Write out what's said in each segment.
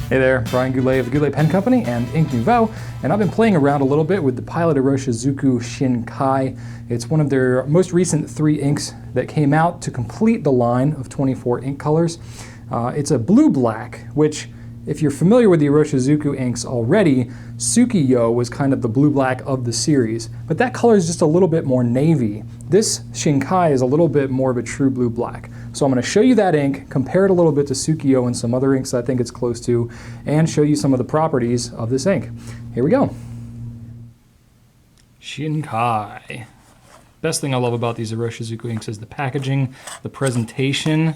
Hey there, Brian Goulet of the Goulet Pen Company and Ink Nouveau, and I've been playing around a little bit with the Pilot Iroshizuku Shin-Kai. It's one of their most recent 3 inks that came out to complete the line of 24 ink colors. It's a blue-black, which, if you're familiar with the Iroshizuku inks already, Tsuki-yo was kind of the blue-black of the series, but that color is just a little bit more navy. This Shin-Kai is a little bit more of a true blue-black. So I'm going to show you that ink, compare it a little bit to Tsuki-yo and some other inks I think it's close to, and show you some of the properties of this ink. Here we go. Shin-Kai. Best thing I love about these Iroshizuku inks is the packaging, the presentation.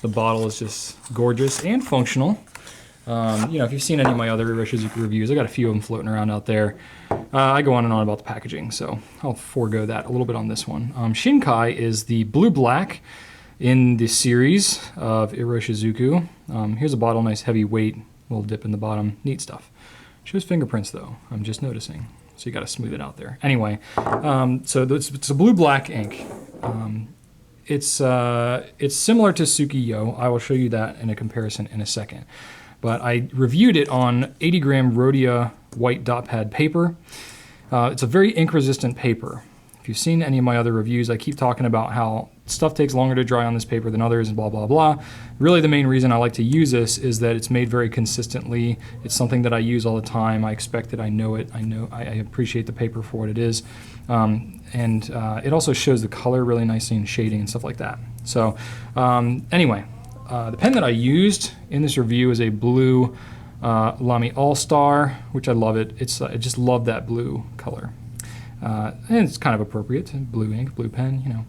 The bottle is just gorgeous and functional. You know, if you've seen any of my other Iroshizuku reviews, I got a few of them floating around out there. I go on and on about the packaging, so I'll forego that a little bit on this one. Shin-Kai is the blue-black in the series of Iroshizuku. Here's a bottle, nice heavy weight, little dip in the bottom, neat stuff. Shows fingerprints though, I'm just noticing. So you gotta smooth it out there. Anyway, so it's a blue-black ink. It's similar to Tsuki-yo. I will show you that in a comparison in a second. But I reviewed it on 80 gram Rhodia white dot pad paper. It's a very ink resistant paper. If you've seen any of my other reviews, I keep talking about how stuff takes longer to dry on this paper than others and blah, blah, blah. Really the main reason I like to use this is that it's made very consistently. It's something that I use all the time. I expect it, I know it, I appreciate the paper for what it is. It also shows the color really nicely in shading and stuff like that. So anyway, the pen that I used in this review is a blue Lamy Al-Star, which I love it. I just love that blue color. And it's kind of appropriate, blue ink, blue pen, you know.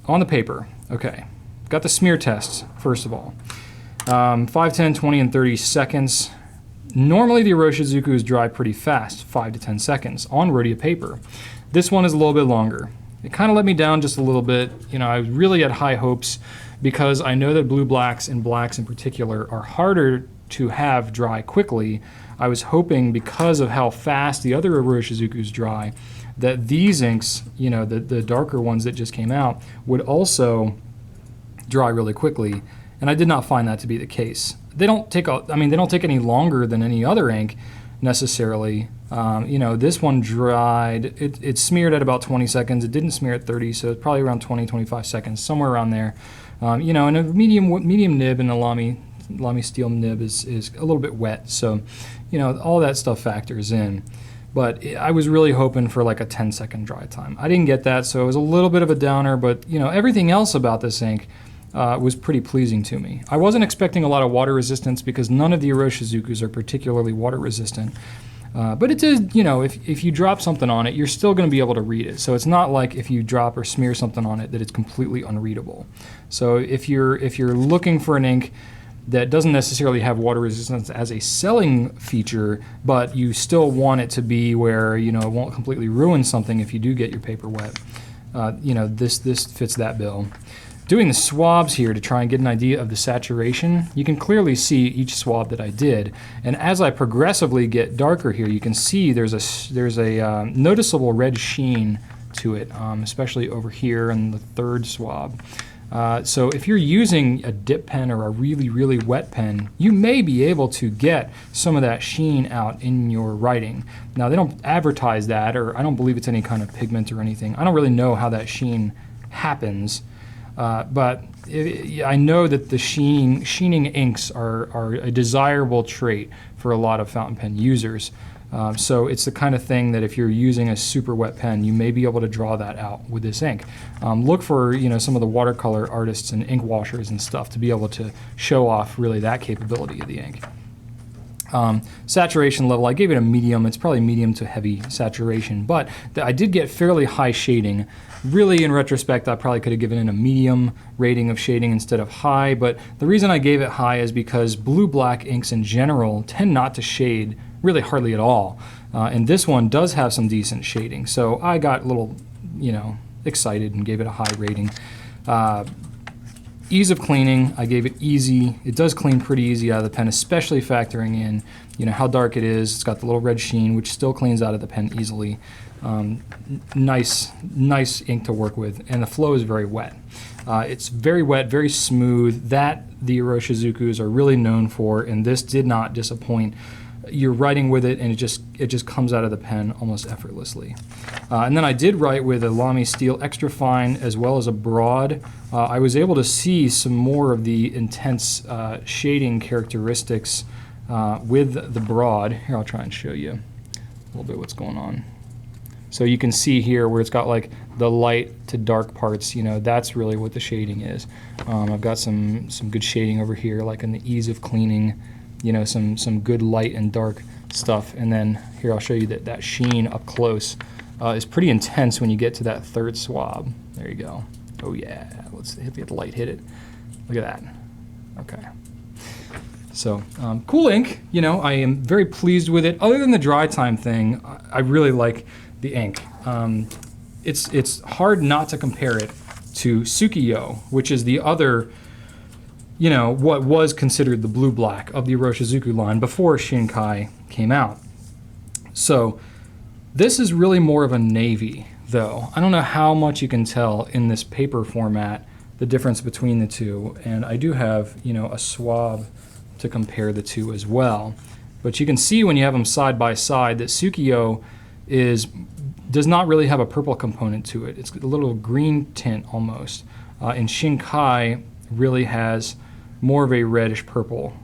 On the paper, okay. Got the smear tests, first of all. 5, 10, 20, and 30 seconds. Normally the Iroshizukus dry pretty fast, 5 to 10 seconds, on Rhodia paper. This one is a little bit longer. It kind of let me down just a little bit. You know, I really had high hopes because I know that blue blacks and blacks in particular are harder to have dry quickly. I was hoping, because of how fast the other Iroshizukus dry, that these inks, you know, the darker ones that just came out, would also dry really quickly, and I did not find that to be the case. They don't take any longer than any other ink necessarily. You know, this one dried, it smeared at about 20 seconds. It didn't smear at 30, so it's probably around 20, 25 seconds, somewhere around there. You know, and a medium nib and a Lamy steel nib is a little bit wet, so you know, all that stuff factors in. But I was really hoping for like a 10-second dry time. I didn't get that, so it was a little bit of a downer, but you know, everything else about this ink was pretty pleasing to me. I wasn't expecting a lot of water resistance because none of the Iroshizukus are particularly water resistant. But it is, you know, if you drop something on it, you're still going to be able to read it. So it's not like if you drop or smear something on it that it's completely unreadable. So if you're looking for an ink that doesn't necessarily have water resistance as a selling feature, but you still want it to be where, you know, it won't completely ruin something if you do get your paper wet, you know, this fits that bill. Doing the swabs here to try and get an idea of the saturation, you can clearly see each swab that I did. And as I progressively get darker here, you can see there's a noticeable red sheen to it, especially over here in the 3rd swab. So if you're using a dip pen or a really, really wet pen, you may be able to get some of that sheen out in your writing. Now, they don't advertise that, or I don't believe it's any kind of pigment or anything. I don't really know how that sheen happens, but I know that the sheening inks are a desirable trait for a lot of fountain pen users. So it's the kind of thing that if you're using a super wet pen, you may be able to draw that out with this ink. Look for, you know, some of the watercolor artists and ink washers and stuff to be able to show off really that capability of the ink. Saturation level, I gave it a medium. It's probably medium to heavy saturation, but I did get fairly high shading. Really, in retrospect, I probably could have given it a medium rating of shading instead of high, but the reason I gave it high is because blue-black inks in general tend not to shade really hardly at all. And this one does have some decent shading. So I got a little, you know, excited and gave it a high rating. Ease of cleaning, I gave it easy. It does clean pretty easy out of the pen, especially factoring in, you know, how dark it is. It's got the little red sheen, which still cleans out of the pen easily. Nice ink to work with, and the flow is very wet. It's very wet, very smooth. That the Iroshizukus are really known for, and this did not disappoint. You're writing with it, and it just comes out of the pen almost effortlessly. And then I did write with a Lamy Steel Extra Fine as well as a Broad. I was able to see some more of the intense shading characteristics with the Broad. Here, I'll try and show you a little bit what's going on. So you can see here where it's got like the light to dark parts, you know, that's really what the shading is. I've got some good shading over here, like in the ease of cleaning, you know, some good light and dark stuff. And then here I'll show you that sheen up close is pretty intense when you get to that third swab. There you go. Oh yeah, let's get the light hit it. Look at that. Okay. So cool ink, you know, I am very pleased with it. Other than the dry time thing, I really like the ink. It's hard not to compare it to Tsuki-yo, which is the other, you know, what was considered the blue-black of the Iroshizuku line before Shin-Kai came out. So this is really more of a navy, though. I don't know how much you can tell in this paper format the difference between the two, and I do have, you know, a swab to compare the two as well. But you can see when you have them side by side that Tsuki-yo does not really have a purple component to it. It's a little green tint almost. And Shin-Kai really has more of a reddish purple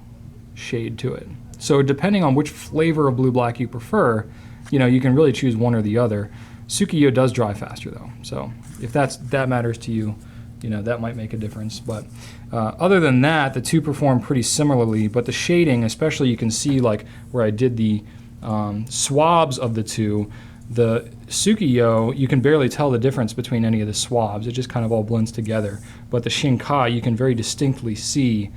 shade to it. So depending on which flavor of blue-black you prefer, you know, you can really choose one or the other. Tsuki-yo does dry faster though. So if that matters to you, you know, that might make a difference. But other than that, the two perform pretty similarly, but the shading, especially you can see like where I did the swabs of the two, the Tsuki-yo, you can barely tell the difference between any of the swabs. It just kind of all blends together. But the Shin-Kai, you can very distinctly see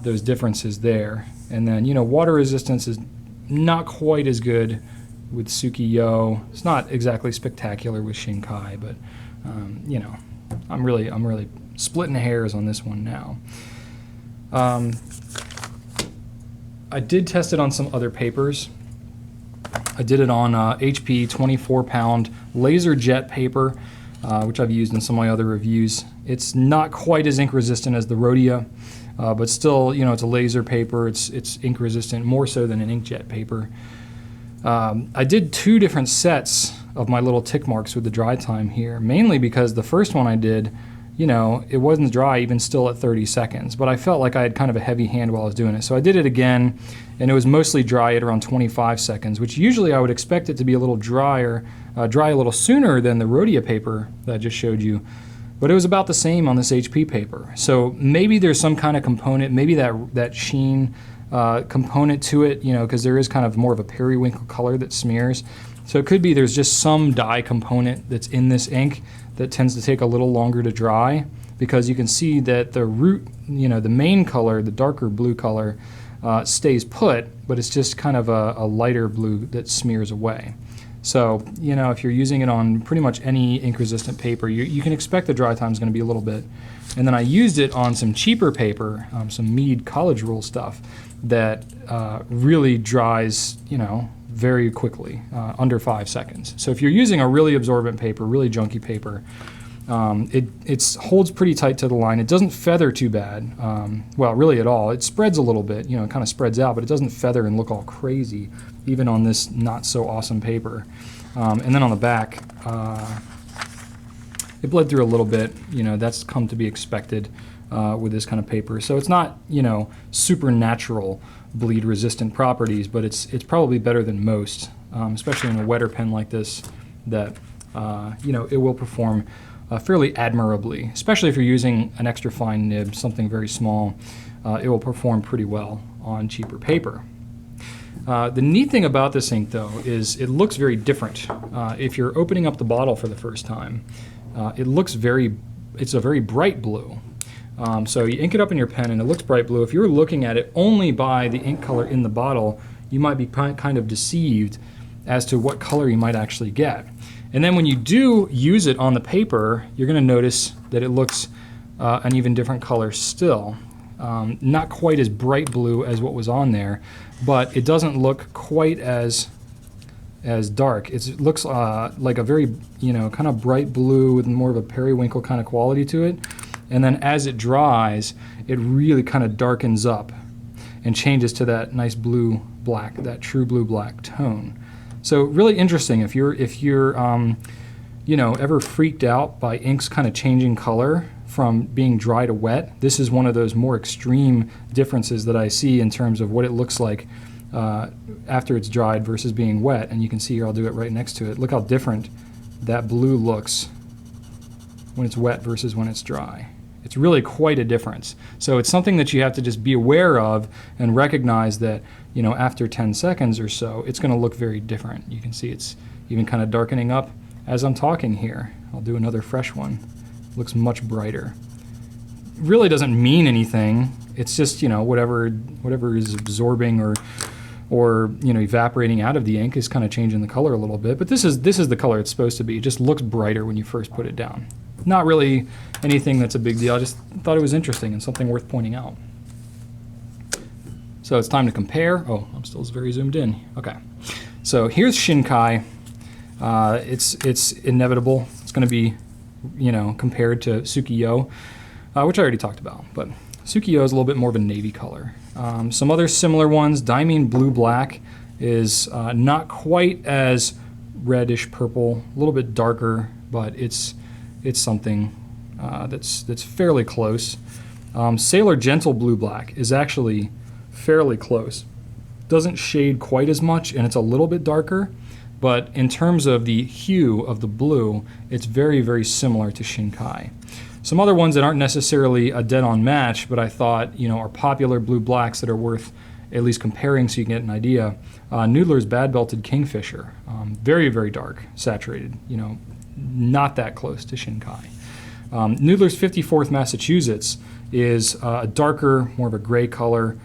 those differences there. And then, you know, water resistance is not quite as good with Tsuki-yo. It's not exactly spectacular with Shin-Kai, but you know, I'm really splitting hairs on this one now. I did test it on some other papers. I did it on HP 24-pound laser jet paper, which I've used in some of my other reviews. It's not quite as ink resistant as the Rhodia, but still, you know, it's a laser paper. It's ink resistant more so than an inkjet paper. I did two different sets of my little tick marks with the dry time here, mainly because the first one I did, you know, it wasn't dry even still at 30 seconds, but I felt like I had kind of a heavy hand while I was doing it. So I did it again, and it was mostly dry at around 25 seconds, which usually I would expect it to be a little drier, dry a little sooner than the Rhodia paper that I just showed you, but it was about the same on this HP paper. So maybe there's some kind of component, maybe that sheen component to it, you know, because there is kind of more of a periwinkle color that smears. So it could be there's just some dye component that's in this ink that tends to take a little longer to dry, because you can see that the root, you know, the main color, the darker blue color, stays put, but it's just kind of a lighter blue that smears away. So, you know, if you're using it on pretty much any ink-resistant paper, you can expect the dry time is going to be a little bit. And then I used it on some cheaper paper, some Mead College Rule stuff that really dries, you know, very quickly, under 5 seconds. So if you're using a really absorbent paper, really junky paper, it holds pretty tight to the line. It doesn't feather too bad, well, really at all. It spreads a little bit, you know, it kind of spreads out, but it doesn't feather and look all crazy, even on this not so awesome paper. And then on the back, it bled through a little bit. You know, that's come to be expected with this kind of paper. So it's not, you know, supernatural bleed resistant properties, but it's probably better than most, especially in a wetter pen like this, that you know, it will perform fairly admirably, especially if you're using an extra fine nib, something very small. It will perform pretty well on cheaper paper. The neat thing about this ink, though, is it looks very different. If you're opening up the bottle for the first time, it's a very bright blue. So you ink it up in your pen and it looks bright blue. If you're looking at it only by the ink color in the bottle, you might be kind of deceived as to what color you might actually get. And then when you do use it on the paper, you're going to notice that it looks an even different color still. Not quite as bright blue as what was on there, but it doesn't look quite as dark. It looks like a very, you know, kind of bright blue with more of a periwinkle kind of quality to it. And then as it dries, it really kind of darkens up and changes to that nice blue-black, that true blue-black tone. So really interesting. If you're you know, ever freaked out by inks kind of changing color from being dry to wet, this is one of those more extreme differences that I see in terms of what it looks like after it's dried versus being wet. And you can see here, I'll do it right next to it. Look how different that blue looks when it's wet versus when it's dry. It's really quite a difference. So it's something that you have to just be aware of and recognize that, you know, after 10 seconds or so, it's going to look very different. You can see it's even kind of darkening up as I'm talking here. I'll do another fresh one. Looks much brighter. Really doesn't mean anything. It's just, you know, whatever is absorbing or you know, evaporating out of the ink is kind of changing the color a little bit. But this is the color it's supposed to be. It just looks brighter when you first put it down. Not really anything that's a big deal. I just thought it was interesting and something worth pointing out. So it's time to compare. Oh, I'm still very zoomed in. Okay. So here's Shin-Kai. It's inevitable. It's going to be, you know, compared to Tsuki-yo, which I already talked about. But Tsuki-yo is a little bit more of a navy color. Some other similar ones. Diamine Blue Black is not quite as reddish purple, a little bit darker, but it's something that's fairly close. Sailor Gentle Blue Black is actually fairly close. Doesn't shade quite as much, and it's a little bit darker, but in terms of the hue of the blue, it's very, very similar to Shin-Kai. Some other ones that aren't necessarily a dead-on match, but I thought, you know, are popular blue blacks that are worth at least comparing so you can get an idea. Noodler's Bad Belted Kingfisher, very, very dark, saturated, you know, not that close to Shin-Kai. Noodler's 54th Massachusetts is a darker, more of a gray color,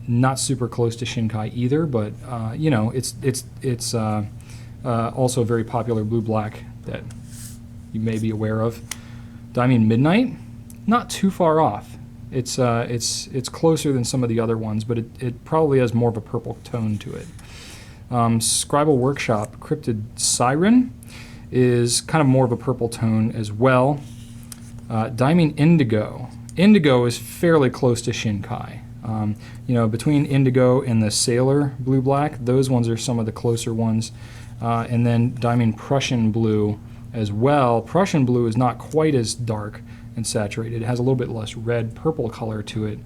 not super close to Shin-Kai either, but you know, it's also a very popular blue black that you may be aware of. Diamine Midnight, not too far off. It's closer than some of the other ones, but it probably has more of a purple tone to it. Scribal Workshop Cryptid Siren is kind of more of a purple tone as well. Diamine Indigo. Indigo is fairly close to Shin-Kai. You know, between Indigo and the Sailor Blue Black, those ones are some of the closer ones. And then Diamine Prussian Blue as well. Prussian Blue is not quite as dark and saturated. It has a little bit less red purple color to it,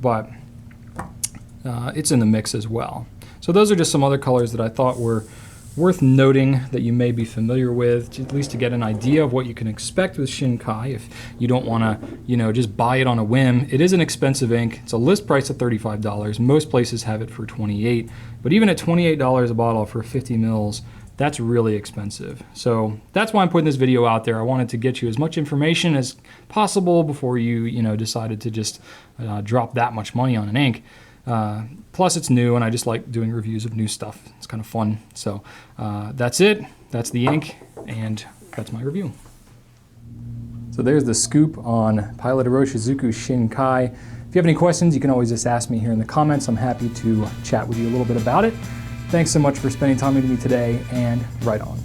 but it's in the mix as well. So those are just some other colors that I thought were worth noting that you may be familiar with, at least to get an idea of what you can expect with Shin-Kai if you don't want to, you know, just buy it on a whim. It is an expensive ink. It's a list price of $35. Most places have it for $28, but even at $28 a bottle for 50 mils, that's really expensive. So that's why I'm putting this video out there. I wanted to get you as much information as possible before you know, decided to just drop that much money on an ink. Plus it's new and I just like doing reviews of new stuff. It's kind of fun. So that's it. That's the ink and that's my review. So there's the scoop on Pilot Iroshizuku Shin-Kai. If you have any questions, you can always just ask me here in the comments. I'm happy to chat with you a little bit about it. Thanks so much for spending time with me today, and right on.